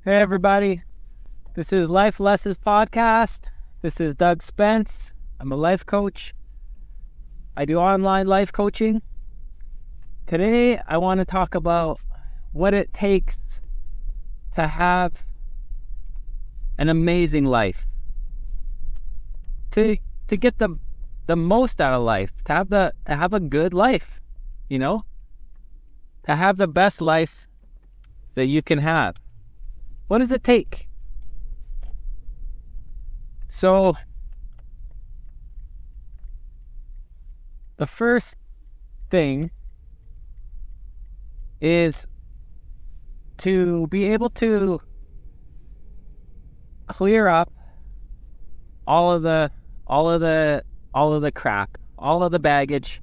Hey everybody, this is Life Lessons Podcast. This is Doug Spence. I'm a life coach. I do online life coaching. Today I want to talk about what it takes to have an amazing life. To get the most out of life, to have a good life, to have the best life that you can have. What does it take? So, the first thing is to be able to clear up all of the crap, all of the baggage,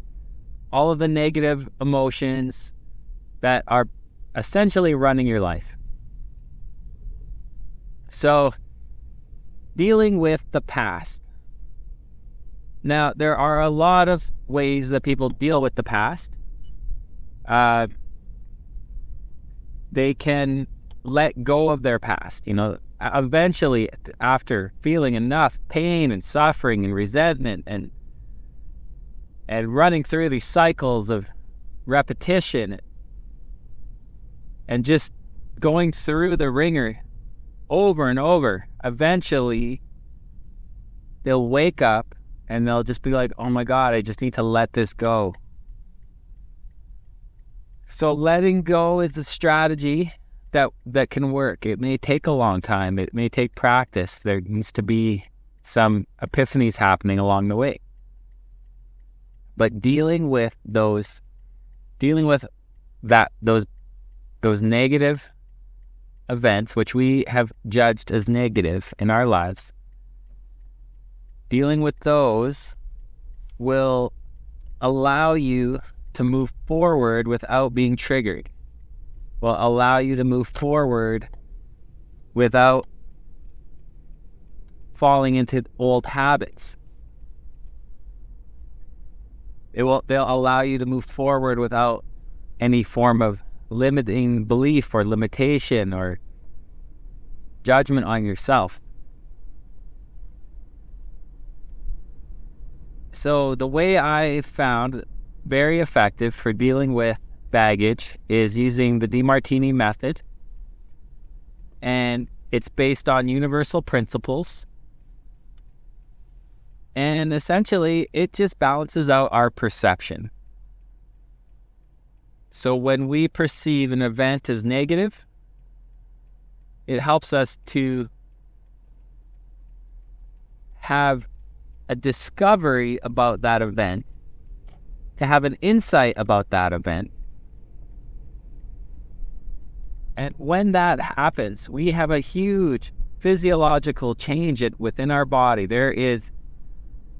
all of the negative emotions that are essentially running your life. So, dealing with the past. Now, there are a lot of ways that people deal with the past. They can let go of their past, eventually after feeling enough pain and suffering and resentment and running through these cycles of repetition and just going through the ringer over and over, eventually they'll wake up and they'll just be like, oh my God, I just need to let this go. So letting go is a strategy that can work. It may take a long time. It may take practice. There needs to be some epiphanies happening along the way. But dealing with those negative events, which we have judged as negative in our lives, dealing with those will allow you to move forward without being triggered, will allow you to move forward without falling into old habits. They'll allow you to move forward without any form of limiting belief or limitation or judgment on yourself. So the way I found very effective for dealing with baggage is using the Demartini Method, and it's based on universal principles, and essentially it just balances out our perception. So when we perceive an event as negative, it helps us to have a discovery about that event, to have an insight about that event. And when that happens, we have a huge physiological change within our body. There is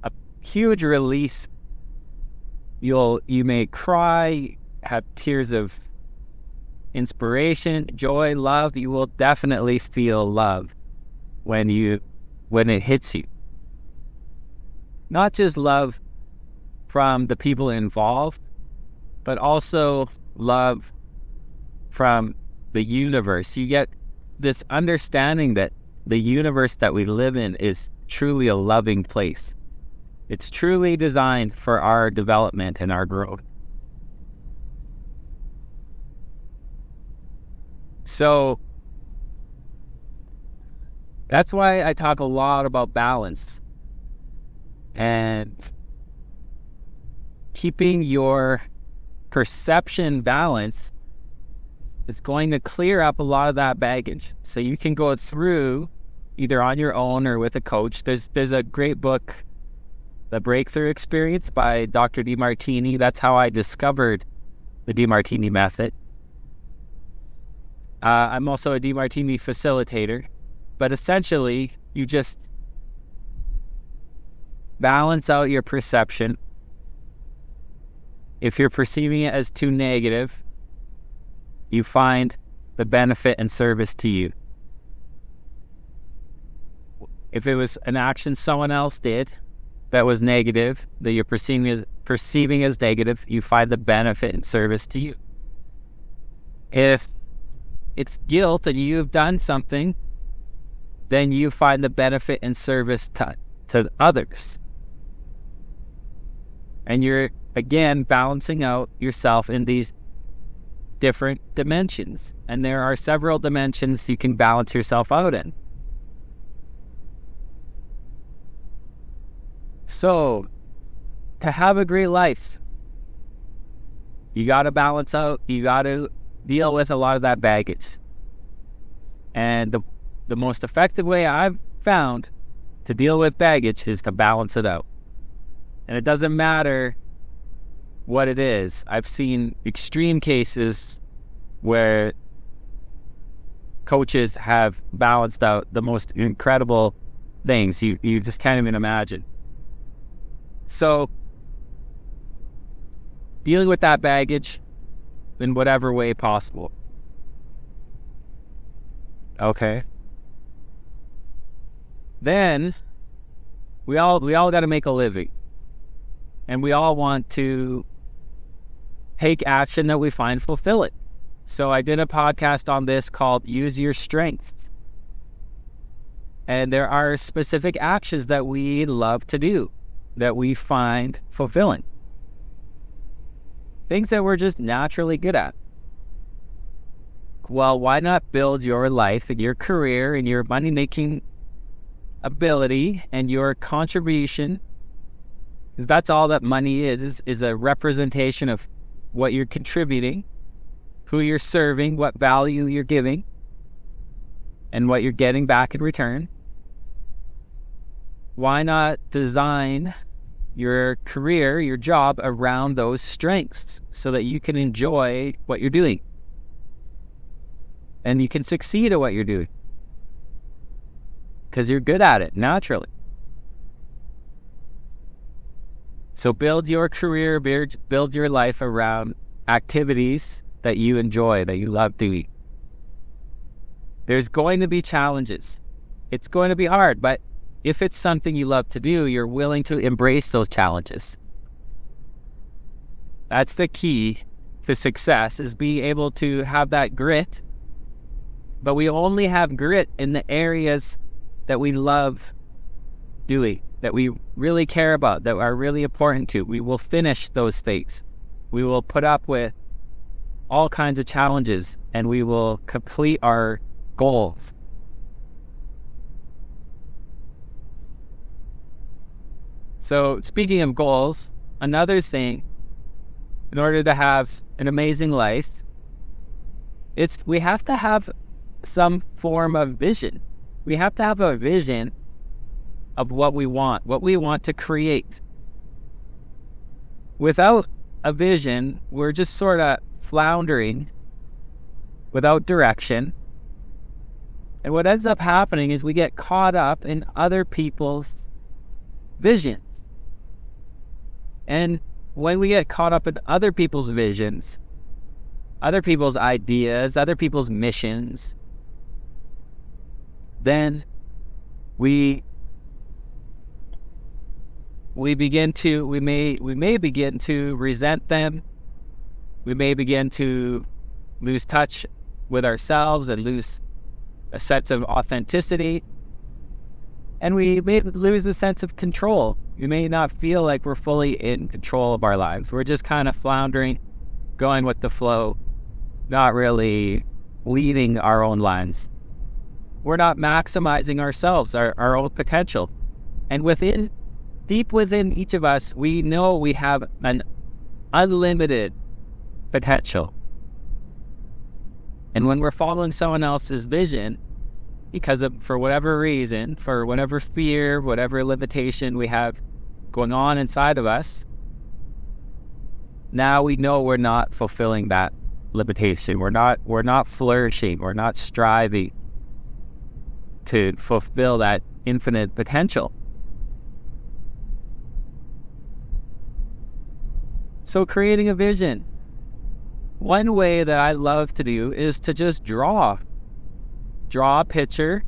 a huge release. You may cry, have tears of inspiration, joy, love. You will definitely feel love when it hits you. Not just love from the people involved, but also love from the universe. You get this understanding that the universe that we live in is truly a loving place. It's truly designed for our development and our growth. So that's why I talk a lot about balance and keeping your perception balanced is going to clear up a lot of that baggage. So you can go through either on your own or with a coach. There's a great book, The Breakthrough Experience by Dr. Demartini. That's how I discovered the Demartini Method. I'm also a Demartini facilitator, but essentially you just balance out your perception. If you're perceiving it as too negative, you find the benefit and service to you. If it was an action someone else did that was negative, that you're perceiving as negative, you find the benefit and service to you. If it's guilt and you've done something, then you find the benefit and service to others. And you're, again, balancing out yourself in these different dimensions. And there are several dimensions you can balance yourself out in. So, to have a great life, you got to balance out, you got to deal with a lot of that baggage. And the most effective way I've found to deal with baggage is to balance it out. And it doesn't matter what it is. I've seen extreme cases where coaches have balanced out the most incredible things you just can't even imagine. So, dealing with that baggage in whatever way possible. Okay. Then we all got to make a living. And we all want to take action that we find fulfilling. So I did a podcast on this called Use Your Strengths. And there are specific actions that we love to do, that we find fulfilling. Things that we're just naturally good at. Well, why not build your life and your career and your money-making ability and your contribution? That's all that money is a representation of what you're contributing, who you're serving, what value you're giving, and what you're getting back in return. Why not design your career, your job around those strengths so that you can enjoy what you're doing and you can succeed at what you're doing because you're good at it naturally. So build your career, build your life around activities that you enjoy, that you love doing. There's going to be challenges. It's going to be hard, but if it's something you love to do, you're willing to embrace those challenges. That's the key to success, is being able to have that grit. But we only have grit in the areas that we love doing, that we really care about, that are really important to. We will finish those things. We will put up with all kinds of challenges, and we will complete our goals. So, speaking of goals, another thing, in order to have an amazing life, we have to have some form of vision. We have to have a vision of what we want to create. Without a vision, we're just sort of floundering without direction. And what ends up happening is we get caught up in other people's visions. And when we get caught up in other people's visions, other people's ideas, other people's missions, then we may begin to resent them. We may begin to lose touch with ourselves and lose a sense of authenticity. And we may lose a sense of control. We may not feel like we're fully in control of our lives. We're just kind of floundering, going with the flow, not really leading our own lives. We're not maximizing ourselves, our own potential. And deep within each of us, we know we have an unlimited potential. And when we're following someone else's vision, for whatever reason, for whatever fear, whatever limitation we have going on inside of us, now we know we're not fulfilling that limitation. We're not flourishing. We're not striving to fulfill that infinite potential. So creating a vision. One way that I love to do is to just draw a picture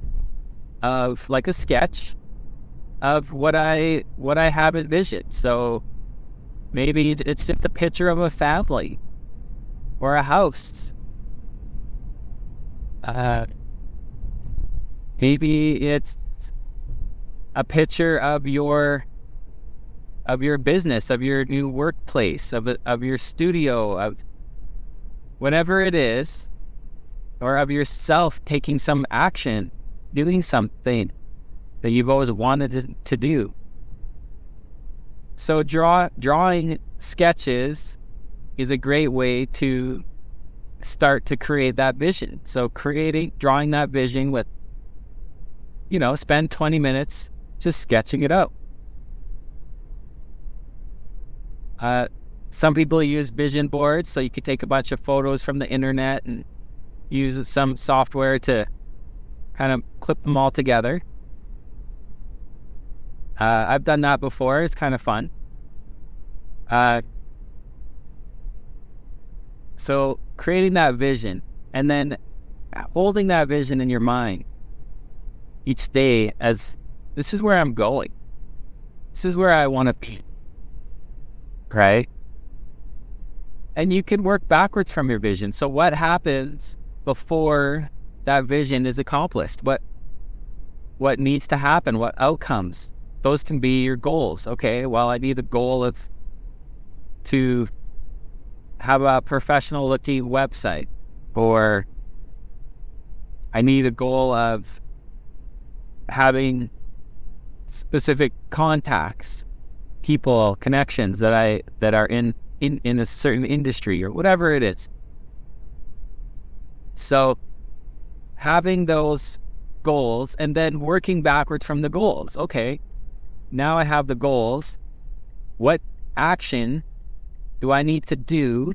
of, like a sketch of what I have envisioned. So maybe it's just a picture of a family or a house Maybe it's a picture of your business, of your new workplace, of your studio, of whatever it is, or of yourself taking some action, doing something that you've always wanted to do. So drawing sketches is a great way to start to create that vision. So drawing that vision with, spend 20 minutes just sketching it out. Some people use vision boards, so you could take a bunch of photos from the internet and use some software to kind of clip them all together. I've done that before. It's kind of fun. So creating that vision and then holding that vision in your mind each day as, this is where I'm going. This is where I want to be. Right? And you can work backwards from your vision. So what happens before that vision is accomplished? What needs to happen? What outcomes? Those can be your goals. Okay, well, I need a goal to have a professional looking website, or I need a goal of having specific contacts, people, connections that are in a certain industry or whatever it is. So having those goals and then working backwards from the goals. Okay, now I have the goals. What action do I need to do?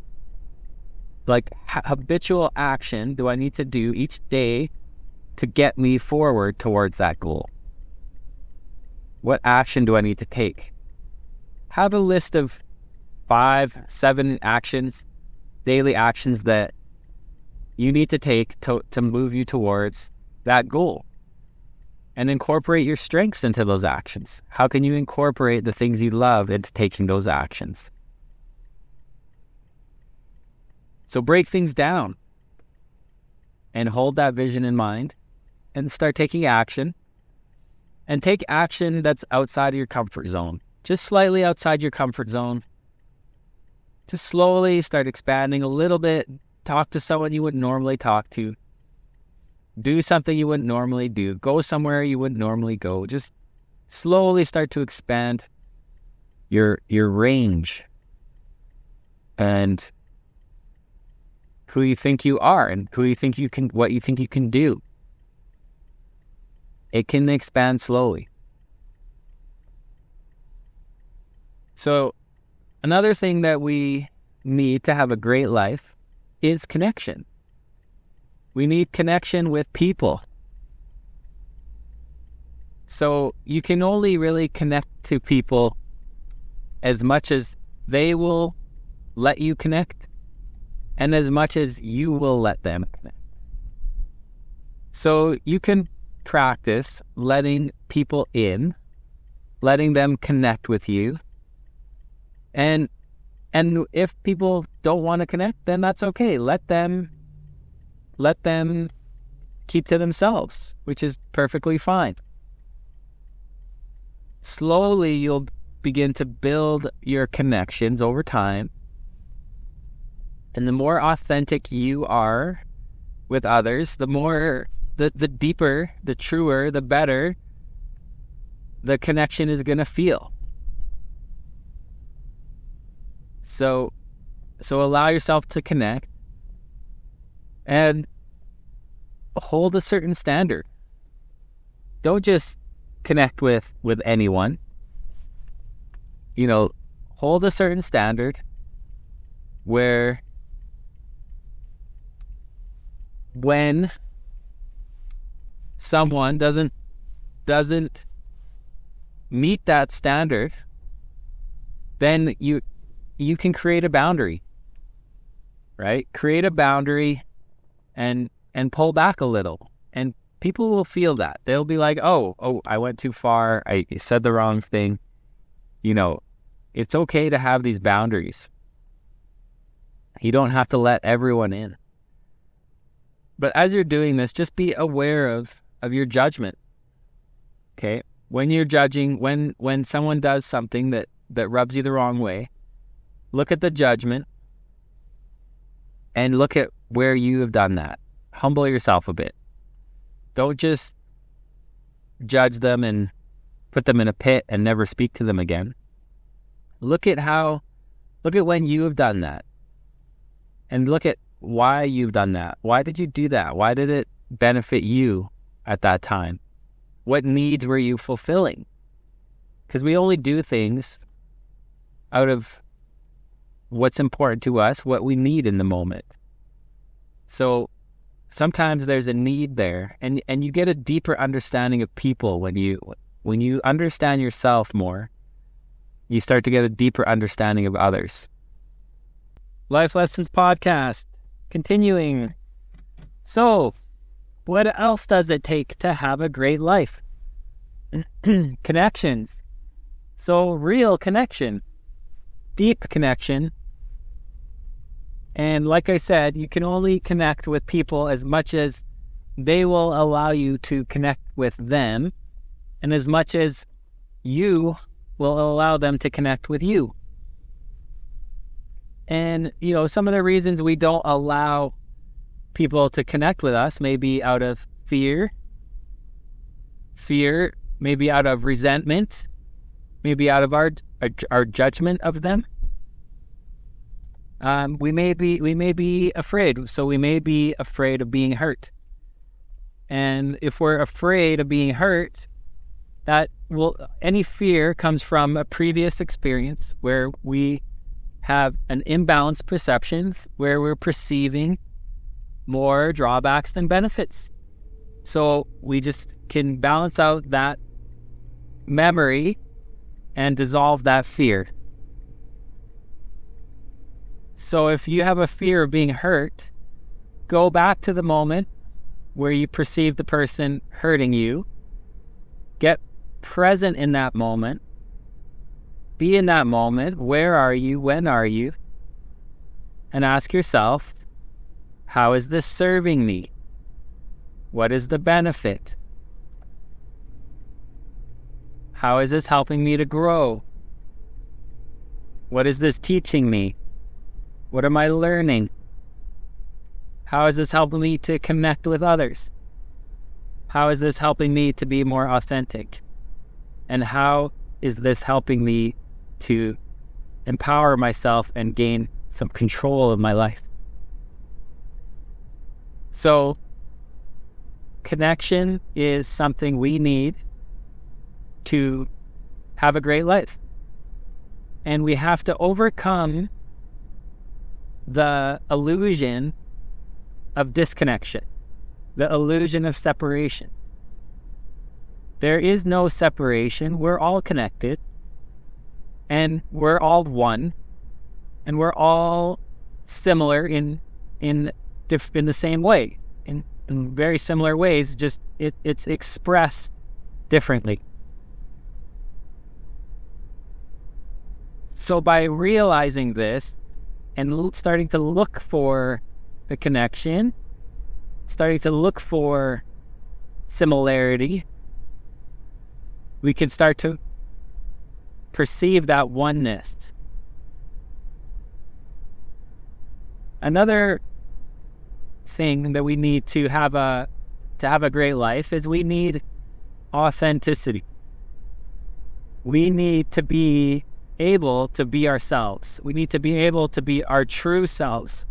Like habitual action do I need to do each day to get me forward towards that goal? What action do I need to take? Have a list of 5, 7 actions, daily actions that you need to take to move you towards that goal. And incorporate your strengths into those actions. How can you incorporate the things you love into taking those actions? So break things down and hold that vision in mind and start taking action. And take action that's outside of your comfort zone. Just slightly outside your comfort zone. Just slowly start expanding a little bit. Talk to someone you wouldn't normally talk to. Do something you wouldn't normally do. Go somewhere you wouldn't normally go. Just slowly start to expand your range and who you think you are and what you think you can do. It can expand slowly. So another thing that we need to have a great life is connection. We need connection with people. So you can only really connect to people as much as they will let you connect and as much as you will let them connect. So you can practice letting people in, letting them connect with you. And if people don't want to connect, then that's okay. Let them keep to themselves, which is perfectly fine. Slowly, you'll begin to build your connections over time. And the more authentic you are with others, the more, the deeper, the truer, the better the connection is going to feel. So allow yourself to connect and hold a certain standard. Don't just connect with anyone. Hold a certain standard where when someone doesn't meet that standard, then you can create a boundary, right? Create a boundary and pull back a little. And people will feel that. They'll be like, oh, I went too far. I said the wrong thing. It's okay to have these boundaries. You don't have to let everyone in. But as you're doing this, just be aware of your judgment. Okay? When you're judging, when someone does something that rubs you the wrong way, look at the judgment and look at where you have done that. Humble yourself a bit. Don't just judge them and put them in a pit and never speak to them again. Look at when you have done that. And look at why you've done that. Why did you do that? Why did it benefit you at that time? What needs were you fulfilling? Because we only do things out of what's important to us, what we need in the moment. So sometimes there's a need there, and you get a deeper understanding of people when you understand yourself more. You start to get a deeper understanding of others. Life Lessons Podcast, continuing. So, what else does it take to have a great life? Connections. So, real connection, deep connection. And like I said, you can only connect with people as much as they will allow you to connect with them, and as much as you will allow them to connect with you. And, some of the reasons we don't allow people to connect with us may be out of fear, maybe out of resentment, maybe out of our judgment of them. We may be afraid, so we may be afraid of being hurt. And if we're afraid of being hurt, any fear comes from a previous experience where we have an imbalanced perception, where we're perceiving more drawbacks than benefits. So we just can balance out that memory and dissolve that fear. So if you have a fear of being hurt, go back to the moment where you perceive the person hurting you. Get present in that moment. Be in that moment. Where are you? When are you? And ask yourself, how is this serving me? What is the benefit? How is this helping me to grow? What is this teaching me? What am I learning? How is this helping me to connect with others? How is this helping me to be more authentic? And how is this helping me to empower myself and gain some control of my life? So, connection is something we need to have a great life. And we have to overcome the illusion of disconnection, the illusion of separation. There is no separation. We're all connected, and we're all one, and we're all similar in the same way, in very similar ways. Just it's expressed differently. So by realizing this and starting to look for the connection, starting to look for similarity, we can start to perceive that oneness. Another thing that we need to have a great life is we need authenticity. We need to be able to be ourselves. We need to be able to be our true selves.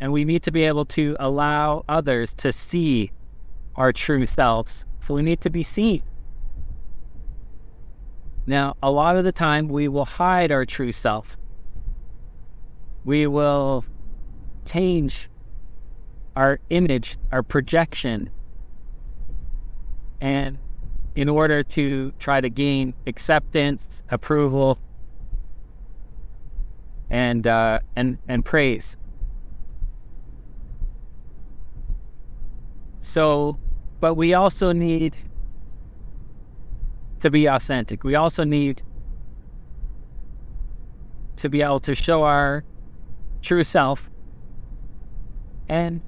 And we need to be able to allow others to see our true selves. So we need to be seen. Now, a lot of the time we will hide our true self. We will change our image, our projection, and in order to try to gain acceptance, approval, and praise. So, but we also need to be authentic. We also need to be able to show our true self and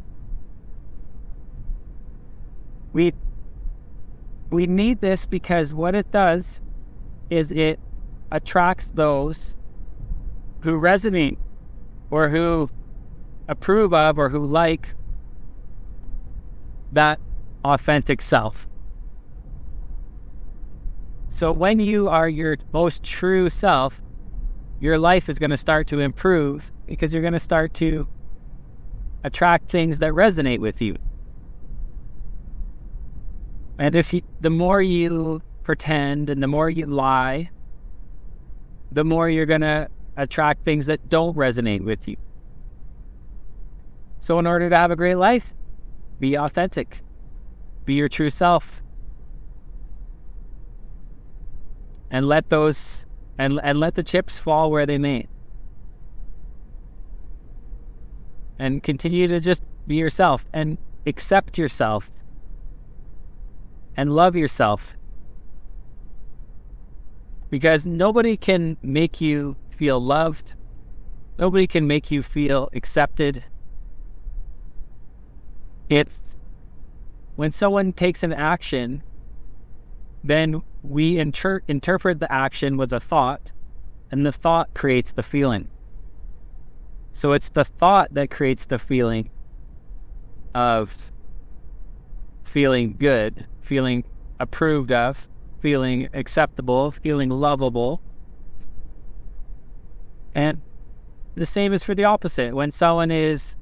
We need this because what it does is it attracts those who resonate or who approve of or who like that authentic self. So when you are your most true self, your life is going to start to improve because you're going to start to attract things that resonate with you. And the more you pretend and the more you lie, the more you're going to attract things that don't resonate with you. So in order to have a great life, be authentic. Be your true self. And let those and let the chips fall where they may. And continue to just be yourself and accept yourself and love yourself. Because nobody can make you feel loved. Nobody can make you feel accepted. It's when someone takes an action, then we interpret the action with a thought, and the thought creates the feeling. So it's the thought that creates the feeling of feeling good, feeling approved of, feeling acceptable, feeling lovable. And the same is for the opposite. When someone is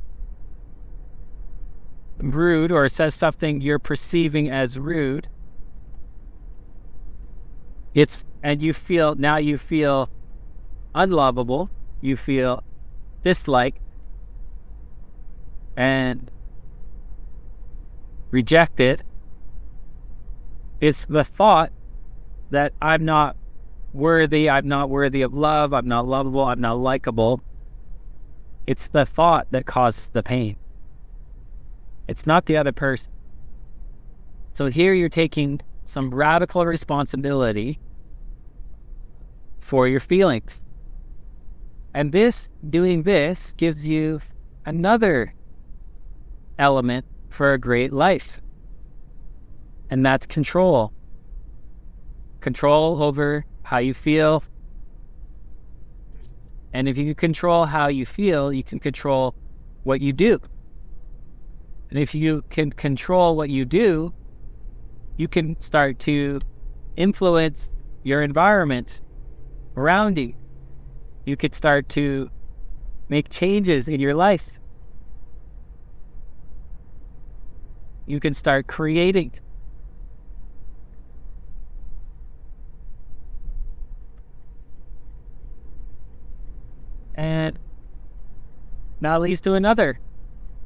rude or says something you're perceiving as rude, you feel unlovable, you feel disliked and rejected. It's the thought that I'm not worthy of love, I'm not lovable, I'm not likable. It's the thought that causes the pain. It's not the other person. So here you're taking some radical responsibility for your feelings. And doing this gives you another element for a great life. And that's control. Control over how you feel. And if you can control how you feel, you can control what you do. And if you can control what you do, you can start to influence your environment around you. You could start to make changes in your life. You can start creating. And that leads to another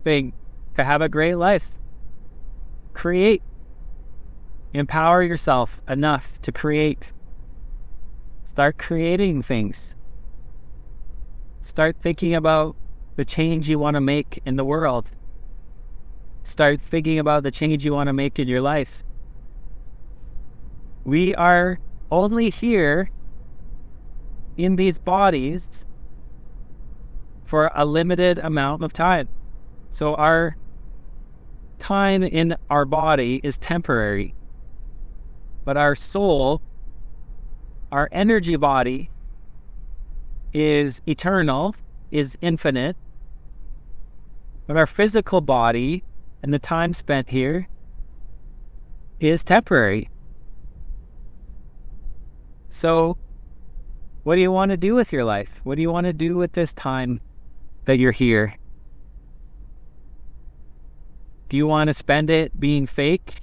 thing. To have a great life, create. Empower yourself enough to create. Start creating things. Start thinking about the change you want to make in the world. Start thinking about the change you want to make in your life. We are only here in these bodies for a limited amount of time. So our time in our body is temporary. But our soul, our energy body, is eternal, is infinite. But our physical body and the time spent here is temporary. So, what do you want to do with your life? What do you want to do with this time that you're here? Do you want to spend it being fake?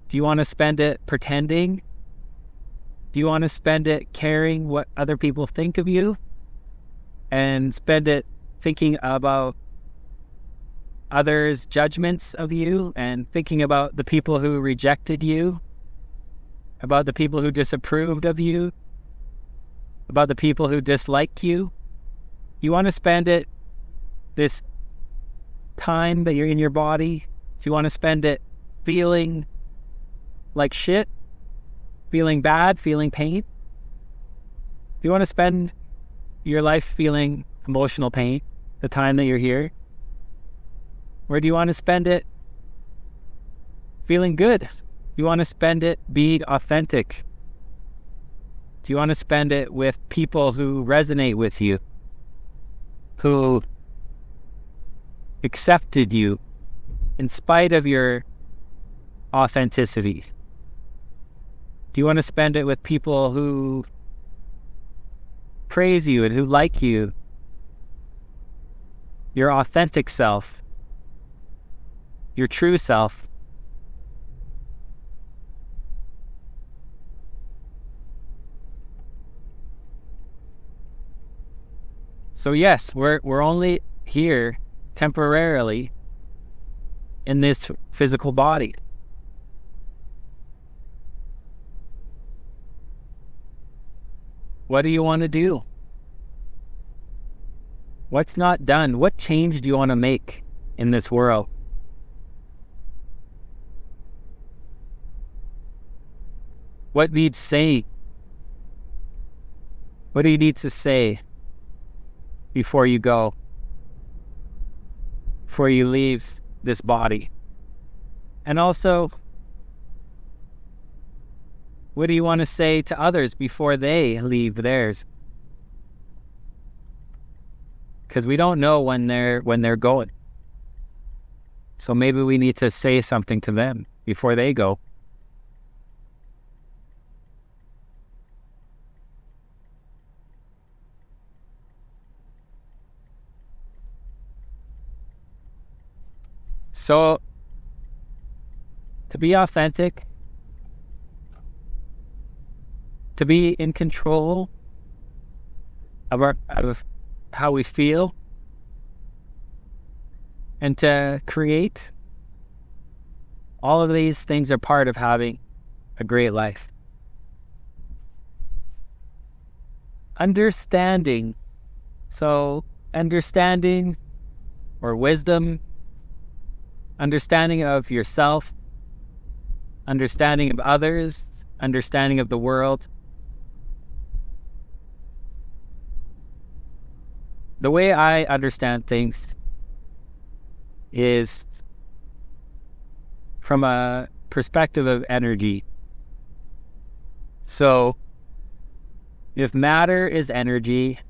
Do you want to spend it pretending? Do you want to spend it caring what other people think of you? And spend it thinking about others' judgments of you and thinking about the people who rejected you, about the people who disapproved of you, about the people who dislike you? You want to spend it, this time that you're in your body, if you want to spend it feeling like shit, feeling bad, feeling pain? If you want to spend your life feeling emotional pain, the time that you're here? Or do you want to spend it feeling good? You want to spend it being authentic? Do you want to spend it with people who resonate with you, who accepted you in spite of your authenticity? Do you want to spend it with people who praise you and who like you, your authentic self, your true self? So yes, we're only here temporarily in this physical body. What do you want to do? What's not done? What change do you want to make in this world? What needs saying? What do you need to say before you go? Before you leave this body? And also, what do you want to say to others before they leave theirs? Because we don't know when they're going. So maybe we need to say something to them before they go. So, to be authentic, to be in control of how we feel, and to create, all of these things are part of having a great life. Understanding or wisdom, understanding of yourself, understanding of others, understanding of the world. The way I understand things is from a perspective of energy. So, if matter is energy,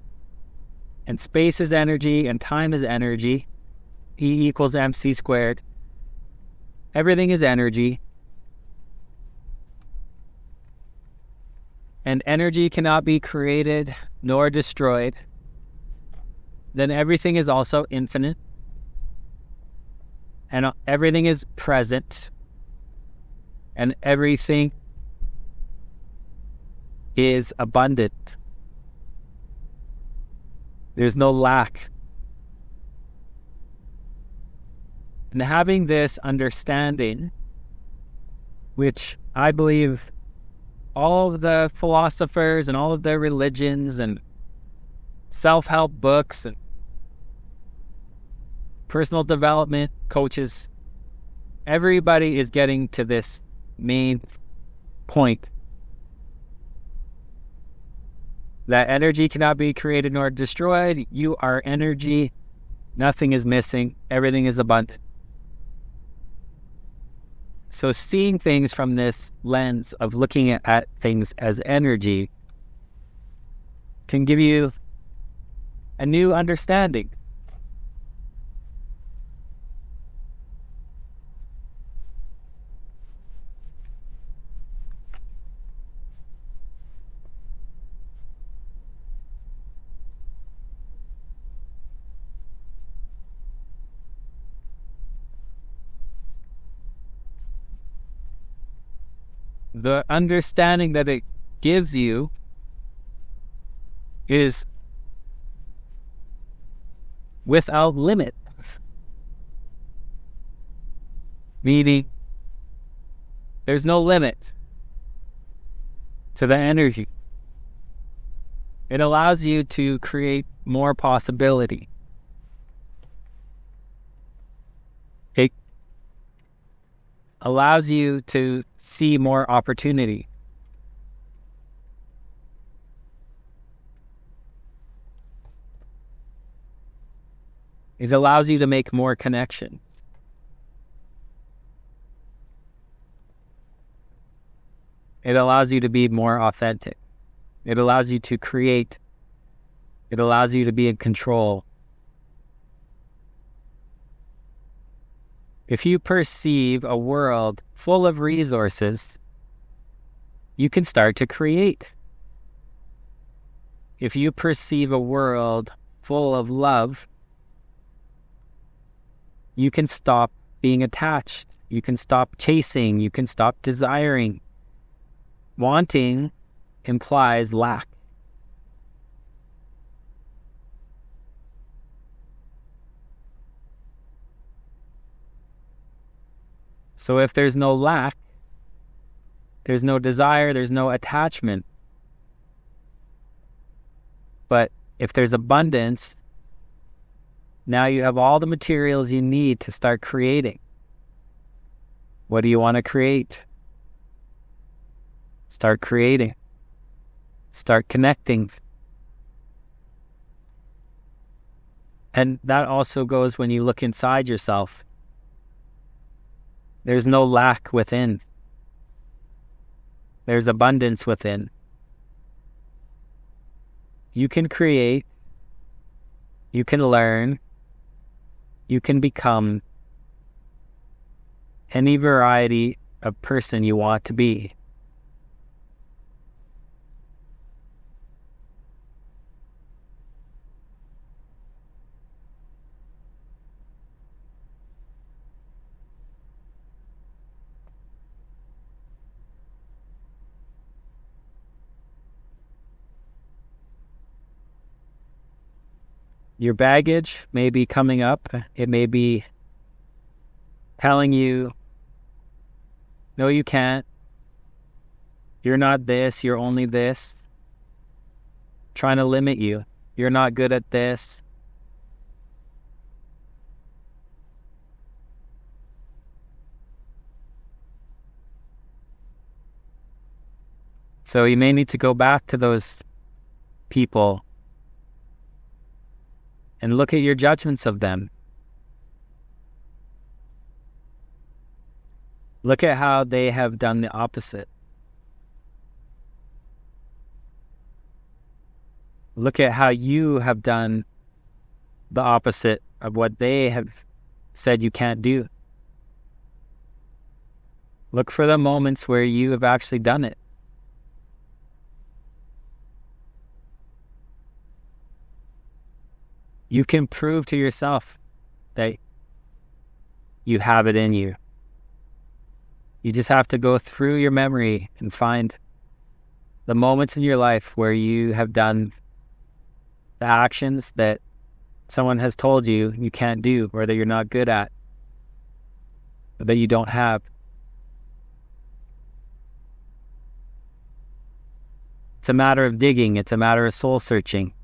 and space is energy, and time is energy, E equals mc squared, everything is energy, and energy cannot be created nor destroyed, then everything is also infinite, and everything is present, and everything is abundant. There's no lack. And having this understanding, which I believe all of the philosophers and all of the religions and self-help books and personal development coaches, everybody is getting to this main point, that energy cannot be created nor destroyed. You are energy. Nothing is missing. Everything is abundant. So seeing things from this lens of looking at things as energy can give you a new understanding. The understanding that it gives you is without limit. Meaning, there's no limit to the energy. It allows you to create more possibility. It allows you to see more opportunity. It allows you to make more connection. It allows you to be more authentic. It allows you to create. It allows you to be in control. If you perceive a world full of resources, you can start to create. If you perceive a world full of love, you can stop being attached. You can stop chasing. You can stop desiring. Wanting implies lack. So if there's no lack, there's no desire, there's no attachment. But if there's abundance, now you have all the materials you need to start creating. What do you want to create? Start creating. Start connecting. And that also goes when you look inside yourself. There's no lack within. There's abundance within. You can create. You can learn. You can become any variety of person you want to be. Your baggage may be coming up. It may be telling you, no, you can't. You're not this. You're only this. Trying to limit you. You're not good at this. So you may need to go back to those people and look at your judgments of them. Look at how they have done the opposite. Look at how you have done the opposite of what they have said you can't do. Look for the moments where you have actually done it. You can prove to yourself that you have it in you. You just have to go through your memory and find the moments in your life where you have done the actions that someone has told you you can't do, or that you're not good at, or that you don't have. It's a matter of digging. It's a matter of soul searching.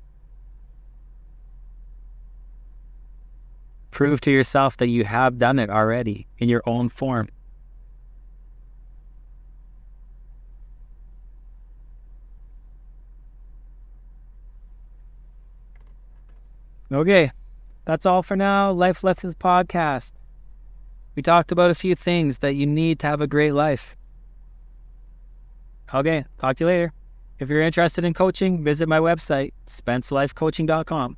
Prove to yourself that you have done it already in your own form. Okay, that's all for now. Life Lessons Podcast. We talked about a few things that you need to have a great life. Okay, talk to you later. If you're interested in coaching, visit my website, SpenceLifeCoaching.com.